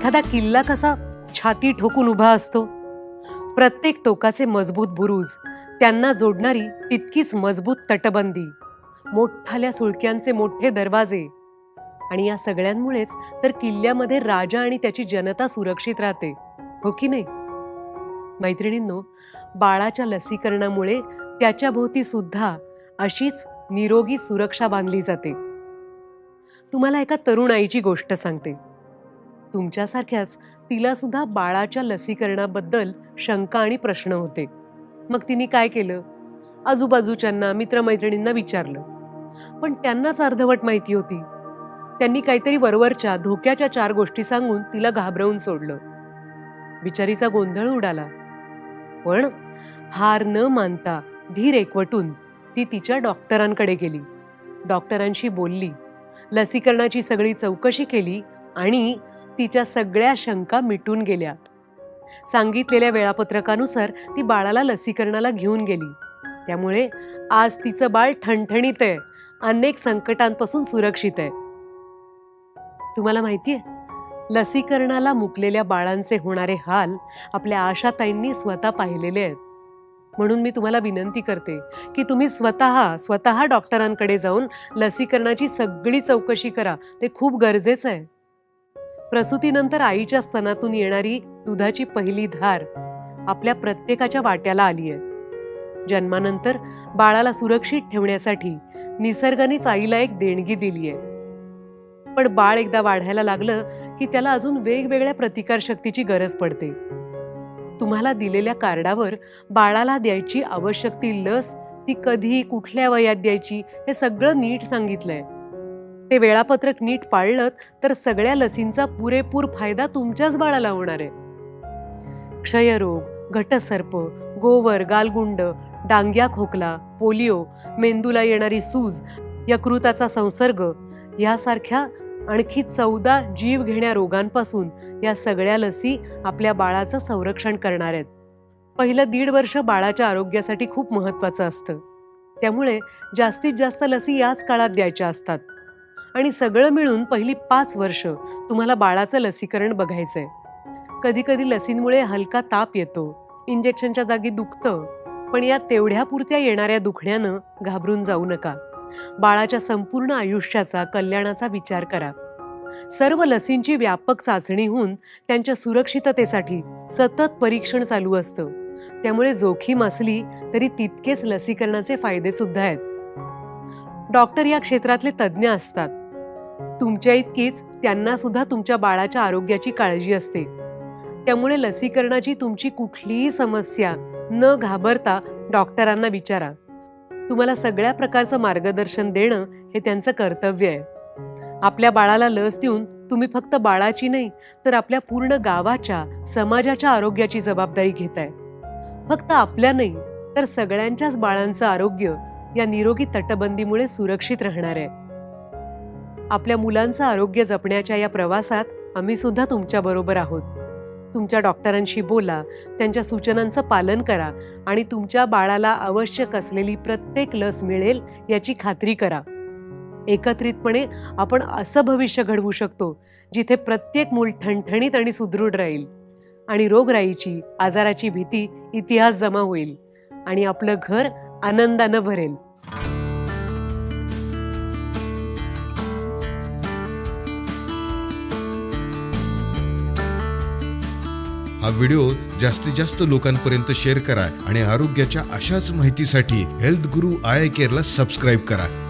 एखादा किल्ला कसा छाती ठोकून उभा असतो, प्रत्येक टोकाचे मजबूत बुरुज, त्यांना जोडणारी तितकीच मजबूत तटबंदी, मोठाल्या सुळक्यांचे मोठे दरवाजे, आणि या सगळ्यांमुळेच तर किल्ल्यामध्ये राजा आणि त्याची जनता सुरक्षित राहते, हो की नाही? मैत्रिणींनो, बाळाच्या लसीकरणामुळे त्याच्या भोवती सुद्धा अशीच निरोगी सुरक्षा बांधली जाते. तुम्हाला एका तरुण आईची गोष्ट सांगते. तुमच्यासारख्याच तिला सुद्धा बाळाच्या लसीकरणाबद्दल शंका आणि प्रश्न होते. मग तिने काय केलं? आजूबाजूच्यांना, मित्रमैत्रिणींना विचारलं. पण त्यांनाच अर्धवट माहिती होती. त्यांनी काहीतरी वरवरच्या धोक्याच्या 4 गोष्टी सांगून तिला घाबरवून सोडलं. बिचारीचा गोंधळ उडाला. पण हार न मानता धीर एकवटून ती तिच्या डॉक्टरांकडे गेली. डॉक्टरांशी बोलली, लसीकरणाची सगळी चौकशी केली आणि तिच्या सगळ्या शंका मिटून गेल्या. सांगितलेल्या वेळापत्रकानुसार ती बाळाला लसीकरणाला घेऊन गेली. त्यामुळे आज तिचं बाळ ठणठणीत आहे, अनेक संकटांपासून सुरक्षित आहे. तुम्हाला माहितीये, लसीकरणाला मुकलेल्या बाळांचे होणारे हाल आपल्या आशाताईंनी स्वतः पाहिलेले आहेत. म्हणून मी तुम्हाला विनंती करते की तुम्ही स्वतः डॉक्टरांकडे जाऊन लसीकरणाची सगळी चौकशी करा. ते खूप गरजेचं आहे. प्रसूतीनंतर आईच्या स्तनातून येणारी दुधाची पहिली धार आपल्या प्रत्येकाच्या वाट्याला आली आहे. जन्मानंतर बाळाला सुरक्षित ठेवण्यासाठी निसर्गानेच आईला एक देणगी दिली आहे. पण बाळ एकदा वाढायला लागलं की त्याला अजून वेगवेगळ्या प्रतिकारशक्तीची गरज पडते. तुम्हाला दिलेल्या कार्डावर बाळाला द्यायची आवश्यक ती लस ती कधी, कुठल्या वयात द्यायची हे सगळं नीट सांगितलंय. ते वेळापत्रक नीट पाळलं तर सगळ्या लसींचा पुरेपूर फायदा तुमच्याच बाळाला होणार आहे. क्षयरोग, घटसर्प, गोवर, गालगुंड, डांग्या खोकला, पोलिओ, मेंदूला येणारी सूज, यकृताचा संसर्ग यासारख्या आणखी 14 जीव घेण्या रोगांपासून या सगळ्या लसी आपल्या बाळाचं संरक्षण करणार आहेत. पहिलं 1.5 वर्ष बाळाच्या आरोग्यासाठी खूप महत्त्वाचं असतं. त्यामुळे जास्तीत जास्त लसी याच काळात द्यायच्या असतात. आणि सगळं मिळून पहिली 5 वर्ष तुम्हाला बाळाचं लसीकरण बघायचंय. कधी कधी लसींमुळे हलका ताप येतो, इंजेक्शनच्या जागी दुखतं, पण या तेवढ्यापुरत्या येणाऱ्या दुखण्यानं घाबरून जाऊ नका. बाळाच्या संपूर्ण आयुष्याचा, कल्याणाचा विचार करा. सर्व लसींची व्यापक चाचणी होऊन त्यांच्या सुरक्षिततेसाठी सतत परीक्षण चालू असतं. त्यामुळे जोखीम असली तरी तितकेच लसीकरणाचे फायदे सुद्धा आहेत. डॉक्टर या क्षेत्रातले तज्ज्ञ असतात. तुमच्या इतकीच त्यांना सुद्धा तुमच्या बाळाच्या आरोग्याची काळजी असते. त्यामुळे लसीकरणाची तुमची कुठलीही समस्या न घाबरता डॉक्टरांना विचारा. तुम्हाला सगळ्या प्रकारचं मार्गदर्शन देणं हे त्यांचं कर्तव्य आहे. आपल्या बाळाला लस देऊन तुम्ही फक्त बाळाची नाही तर आपल्या पूर्ण गावाच्या, समाजाच्या आरोग्याची जबाबदारी घेताय. फक्त आपल्या नाही तर सगळ्यांच्याच बाळांचं आरोग्य या निरोगी तटबंदीमुळे सुरक्षित राहणार आहे. आपल्या मुलांचं आरोग्य जपण्याच्या या प्रवासात आम्ही सुद्धा तुमच्या बरोबर आहोत. तुमच्या डॉक्टरांशी बोला, त्यांच्या सूचनांचं पालन करा आणि तुमच्या बाळाला आवश्यक असलेली प्रत्येक लस मिळेल याची खात्री करा. एकत्रितपणे आपण असं भविष्य घडवू शकतो जिथे प्रत्येक मूल ठणठणीत आणि सुदृढ राहील आणि रोगराईची, आजाराची भीती इतिहास जमा होईल आणि आपलं घर आनंदानं भरेल. हा व्हिडिओ जास्तीत जास्त लोकांपर्यंत शेअर करा आणि आरोग्याच्या अशाच माहितीसाठी हेल्थ गुरु आय केअरला सबस्क्राईब करा.